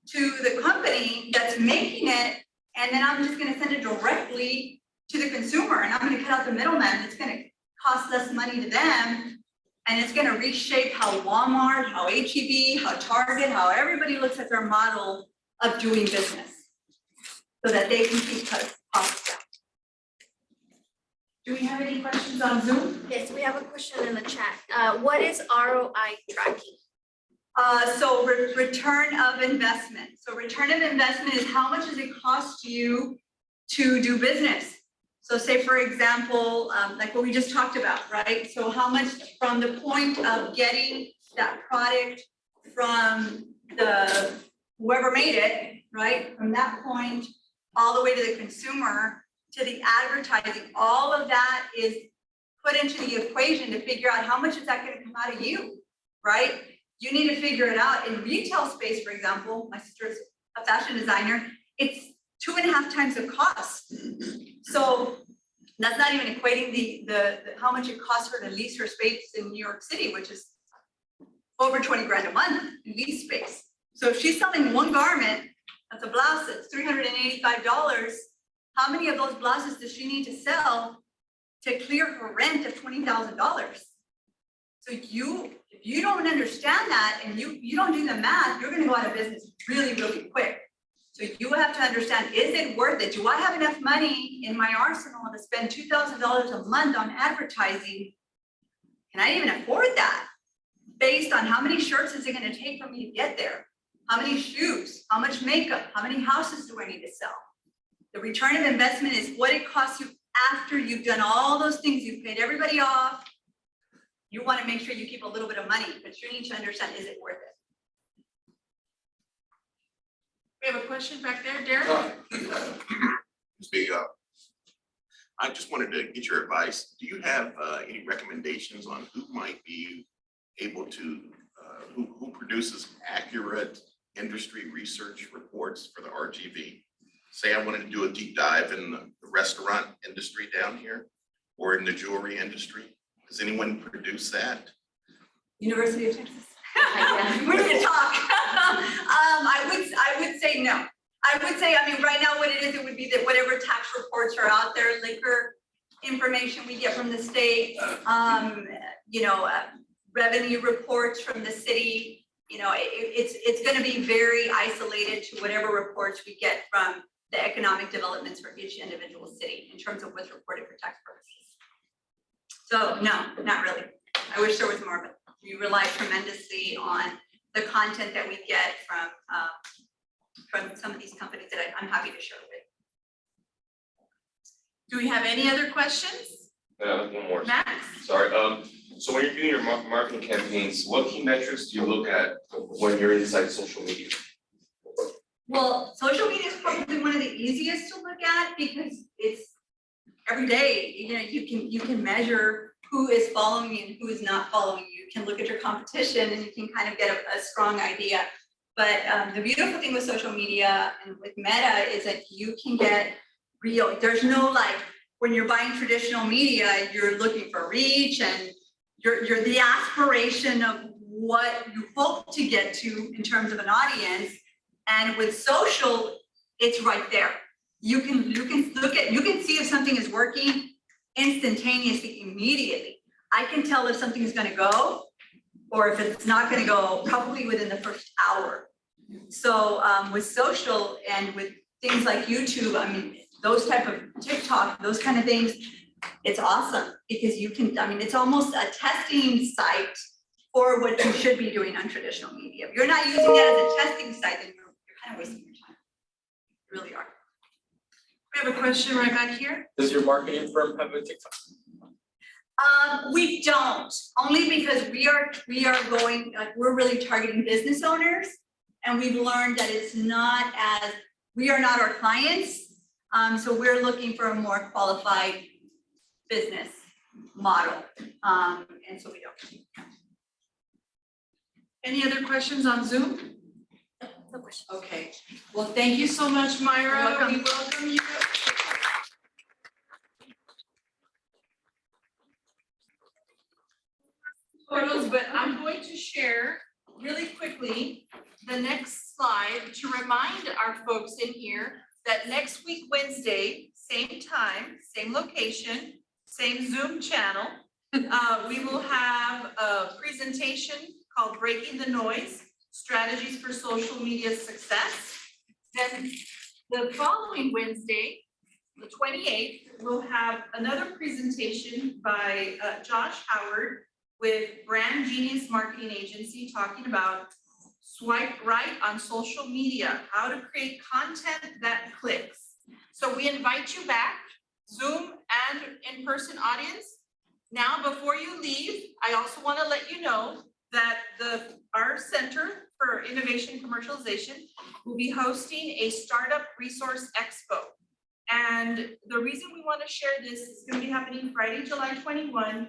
B: to the company that's making it, and then I'm just going to send it directly to the consumer, and I'm going to cut out the middleman. It's going to cost less money to them, and it's going to reshape how Walmart, how H-E-B, how Target, how everybody looks at their model of doing business, so that they can keep costs down. Do we have any questions on Zoom?
G: Yes, we have a question in the chat. What is ROI tracking?
B: So return of investment. So return of investment is how much does it cost you to do business? So say, for example, like what we just talked about, right? So how much from the point of getting that product from the whoever made it, right? From that point all the way to the consumer, to the advertising, all of that is put into the equation to figure out how much is that going to come out of you, right? You need to figure it out. In retail space, for example, my sister's a fashion designer, it's 2.5 times the cost. So that's not even equating the how much it costs her to lease her space in New York City, which is over 20 grand a month in lease space. So if she's selling one garment, that's a blouse that's $385. How many of those blouses does she need to sell to clear her rent of $20,000? So if you don't understand that and you don't do the math, you're going to go out of business really, really quick. So you have to understand, is it worth it? Do I have enough money in my arsenal to spend $2,000 a month on advertising? Can I even afford that? Based on how many shirts is it going to take for me to get there? How many shoes? How much makeup? How many houses do I need to sell? The return of investment is what it costs you after you've done all those things. You've paid everybody off. You want to make sure you keep a little bit of money, but you need to understand, is it worth it?
C: We have a question back there, Derek?
H: Speak up. I just wanted to get your advice. Do you have any recommendations on who might be able to, who produces accurate industry research reports for the RGV? Say I wanted to do a deep dive in the restaurant industry down here, or in the jewelry industry. Does anyone produce that?
B: University of Texas. We need to talk. I would say no. I would say, I mean, right now what it is, it would be that whatever tax reports are out there, liquor information we get from the state, revenue reports from the city, it's going to be very isolated to whatever reports we get from the economic developments for each individual city in terms of what's reported for tax purposes. So no, not really. I wish there was more of it. We rely tremendously on the content that we get from some of these companies that I'm happy to share with.
C: Do we have any other questions?
F: One more.
C: Max?
F: Sorry. So when you're doing your marketing campaigns, what key metrics do you look at when you're inside social media?
B: Well, social media is probably one of the easiest to look at because it's every day, you can measure who is following you and who is not following you. You can look at your competition and you can kind of get a strong idea. But the beautiful thing with social media and with Meta is that you can get real. There's no like, when you're buying traditional media, you're looking for reach and you're the aspiration of what you hope to get to in terms of an audience. And with social, it's right there. You can see if something is working instantaneously, immediately. I can tell if something is going to go or if it's not going to go probably within the first hour. So with social and with things like YouTube, I mean, those type of TikTok, those kind of things, it's awesome because you can, I mean, it's almost a testing site for what you should be doing on traditional media. If you're not using that as a testing site, then you're kind of wasting your time. You really are.
C: We have a question right back here.
I: Does your marketing firm have a TikTok?
B: We don't, only because we are going, we're really targeting business owners. And we've learned that it's not as, we are not our clients. So we're looking for a more qualified business model. And so we don't.
C: Any other questions on Zoom?
G: No question.
C: Okay, well, thank you so much, Mayra.
B: welcome.
C: We welcome you. Photos, but I'm going to share really quickly the next slide to remind our folks in here that next week, Wednesday, same time, same location, same Zoom channel, we will have a presentation called Breaking the Noise, Strategies for Social Media Success. Then the following Wednesday, the 28th, we'll have another presentation by Josh Howard with Brand Genius Marketing Agency talking about swipe right on social media, how to create content that clicks. So we invite you back, Zoom and in-person audience. Now, before you leave, I also want to let you know that our Center for Innovation Commercialization will be hosting a Startup Resource Expo. And the reason we want to share this is going to be happening Friday, July 21,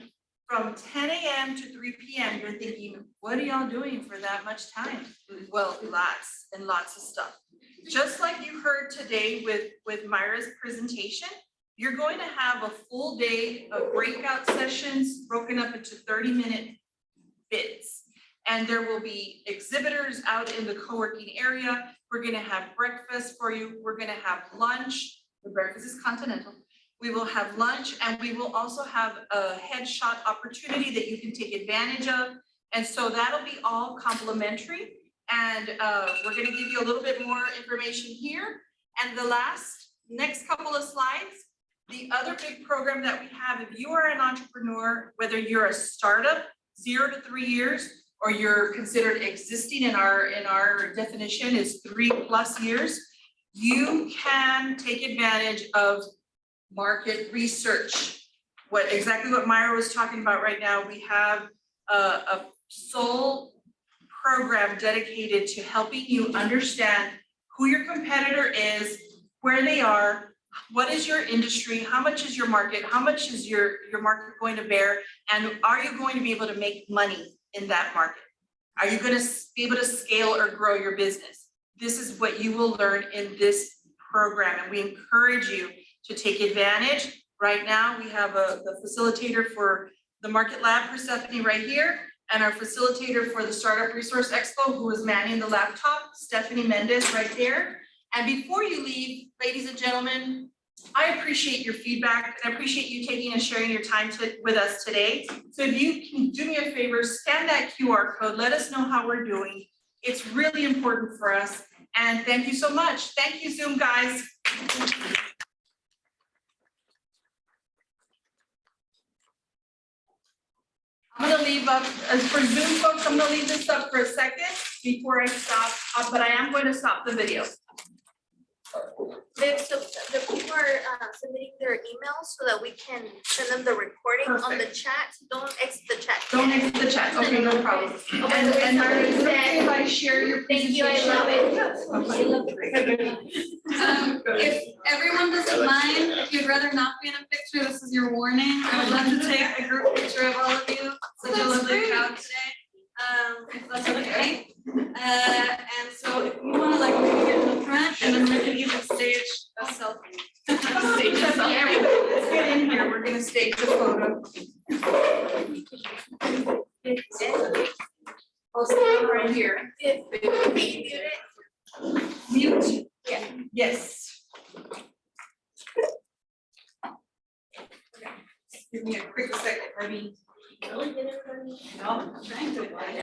C: from 10 a.m. to 3 p.m. You're thinking, what are y'all doing for that much time? Well, lots and lots of stuff. Just like you heard today with Mayra's presentation, you're going to have a full day of breakout sessions broken up into 30-minute bits. And there will be exhibitors out in the co-working area. We're going to have breakfast for you. We're going to have lunch. The breakfast is continental. We will have lunch, and we will also have a headshot opportunity that you can take advantage of. And so that'll be all complimentary. And we're going to give you a little bit more information here. And the next couple of slides, the other big program that we have, if you are an entrepreneur, whether you're a startup, 0 to 3 years, or you're considered existing in our definition is 3+ years, you can take advantage of market research. Exactly what Mayra was talking about right now. We have a sole program dedicated to helping you understand who your competitor is, where they are, what is your industry, how much is your market, how much is your market going to bear, and are you going to be able to make money in that market? Are you going to be able to scale or grow your business? This is what you will learn in this program, and we encourage you to take advantage. Right now, we have the facilitator for the Market Lab, Persephone, right here, and our facilitator for the Startup Resource Expo, who is manning the laptop, Stephanie Mendez, right there. And before you leave, ladies and gentlemen, I appreciate your feedback and I appreciate you taking and sharing your time with us today. So if you can do me a favor, scan that QR code, let us know how we're doing. It's really important for us. And thank you so much. Thank you, Zoom guys. I'm gonna leave up, as for Zoom folks, I'm gonna leave this up for a second before I stop, but I am going to stop the video.
G: Viv, so the people are submitting their emails so that we can send them the recording on the chat. Don't exit the chat.
A: Don't exit the chat, okay, no problem.
G: Oh, by the way,
A: And Myra, is it
G: somebody
A: okay if
G: said,
A: I share your
G: thank you, I
A: presentation?
G: love it.
A: Yes.
G: I love it.
B: If everyone doesn't mind, if you'd rather not be in a picture, this is your warning. I would love to take a group picture of all of you. Such a lovely crowd today. If that's okay. And so if you wanna like maybe get in the front and then we can even stage a selfie.
C: Stage a selfie.
B: Everybody, let's get in here. We're gonna stage the photo.
C: I'll stand right here.
G: Can you mute it?
B: Mute.
G: Yeah.
B: Yes. Give me a quick second, Ravi. No, I'm trying to.